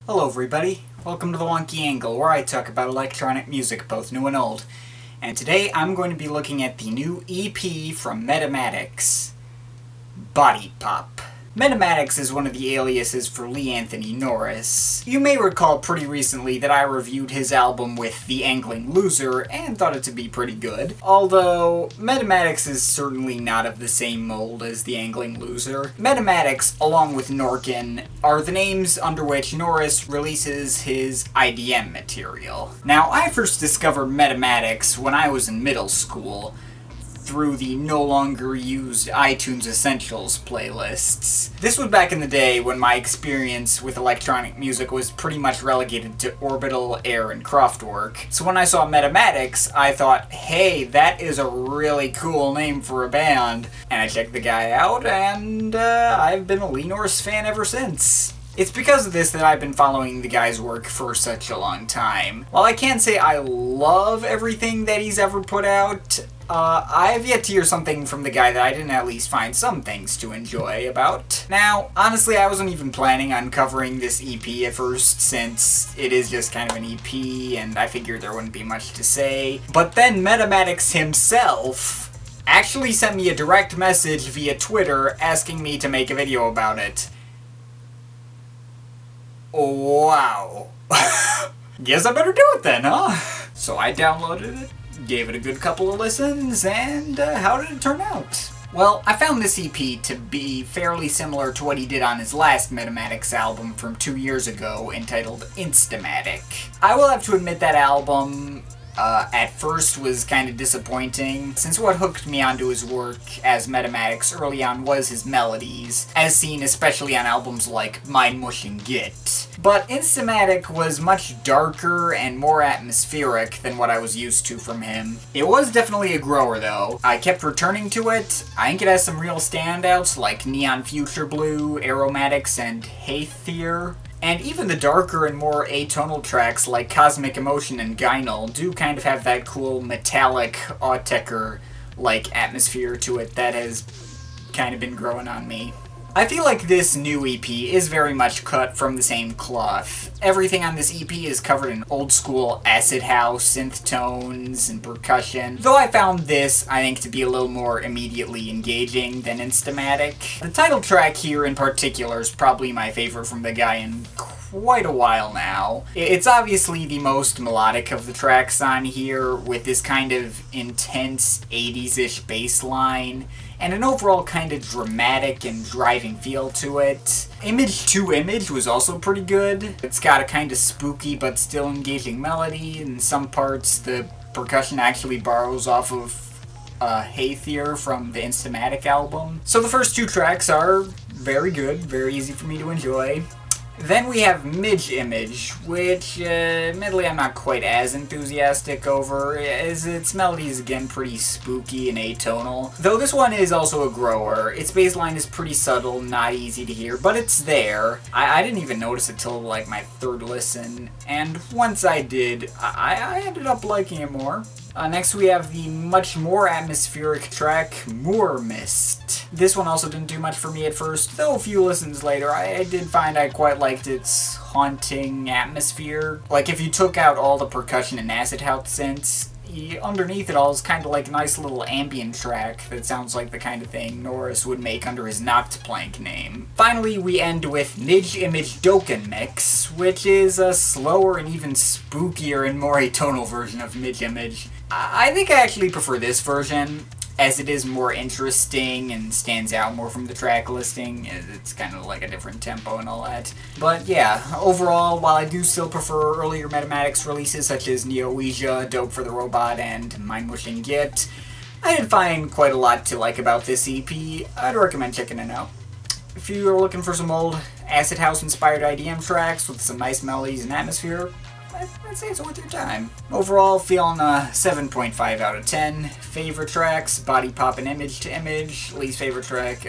Hello everybody, welcome to the Wonky Angle, where I talk about electronic music, both new and old. And today I'm going to be looking at the new EP from Metamatics, Bodypop. Metamatics is one of the aliases for Lee Norris. You may recall pretty recently that I reviewed his album with The Angling Loser and thought it to be pretty good. Although, Metamatics is certainly not of the same mold as The Angling Loser. Metamatics, along with Norkin, are the names under which Norris releases his IDM material. Now, I first discovered Metamatics when I was in middle school, through the no longer used iTunes Essentials playlists. This was back in the day when my experience with electronic music was pretty much relegated to Orbital, Air, and Kraftwerk. So when I saw Metamatics, I thought, hey, that is a really cool name for a band. And I checked the guy out, and I've been a Lee Norris fan ever since. It's because of this that I've been following the guy's work for such a long time. While I can't say I love everything that he's ever put out, I have yet to hear something from the guy that I didn't at least find some things to enjoy about. Now, honestly, I wasn't even planning on covering this EP at first, since it is just kind of an EP, and I figured there wouldn't be much to say. But then Metamatics himself actually sent me a direct message via Twitter asking me to make a video about it. Wow. Guess I better do it then, huh? So I downloaded it, gave it a good couple of listens, and how did it turn out? Well, I found this EP to be fairly similar to what he did on his last Metamatics album from 2 years ago, entitled Instamatic. I will have to admit that album at first was kind of disappointing, since what hooked me onto his work as Metamatics early on was his melodies, as seen especially on albums like Mind Mush and Git. But Instamatic was much darker and more atmospheric than what I was used to from him. It was definitely a grower though. I kept returning to it. I think it has some real standouts like Neon Future Blue, Aromatics, and Haythier. And even the darker and more atonal tracks like Cosmic Emotion and Gynal do kind of have that cool metallic Autechre-like atmosphere to it that has kind of been growing on me. I feel like this new EP is very much cut from the same cloth. Everything on this EP is covered in old school acid house, synth tones, and percussion, though I found this, I think, to be a little more immediately engaging than Instamatic. The title track here in particular is probably my favorite from the guy in quite a while now. It's obviously the most melodic of the tracks on here, with this kind of intense 80s-ish bass line, and an overall kind of dramatic and driving feel to it. Image to Image was also pretty good. It's got a kind of spooky but still engaging melody. In some parts, the percussion actually borrows off of Haythier from the Instamatic album. So the first two tracks are very good, very easy for me to enjoy. Then we have Midge Image, which, admittedly I'm not quite as enthusiastic over, as its melody is again pretty spooky and atonal. Though this one is also a grower. Its bass line is pretty subtle, not easy to hear, but it's there. I didn't even notice it till like my third listen, and once I did, I ended up liking it more. Next we have the much more atmospheric track, Moor Mist. This one also didn't do much for me at first, though a few listens later I did find I quite liked its haunting atmosphere. Like if you took out all the percussion and acid house synths, underneath it all is kind of like a nice little ambient track that sounds like the kind of thing Norris would make under his Noctplank name. Finally, we end with Midge Image Dokken Mix, which is a slower and even spookier and more atonal version of Midge Image. I think I actually prefer this version, as it is more interesting and stands out more from the track listing. It's kind of like a different tempo and all that. But yeah, overall, while I do still prefer earlier Metamatics releases such as Neo-Ouija, Dope for the Robot, and Mind Mush and Git, I did find quite a lot to like about this EP. I'd recommend checking it out. If you're looking for some old acid house inspired IDM tracks with some nice melodies and atmosphere, I'd say it's worth your time. Overall, feeling a 7.5 out of 10. Favorite tracks, Bodypop and Image to Image. Least favorite track,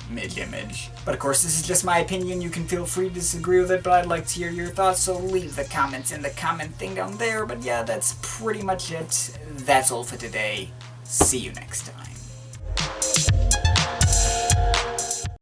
Midge Image. But of course, this is just my opinion. You can feel free to disagree with it, but I'd like to hear your thoughts, so leave the comments in the comment thing down there. But yeah, that's pretty much it. That's all for today. See you next time.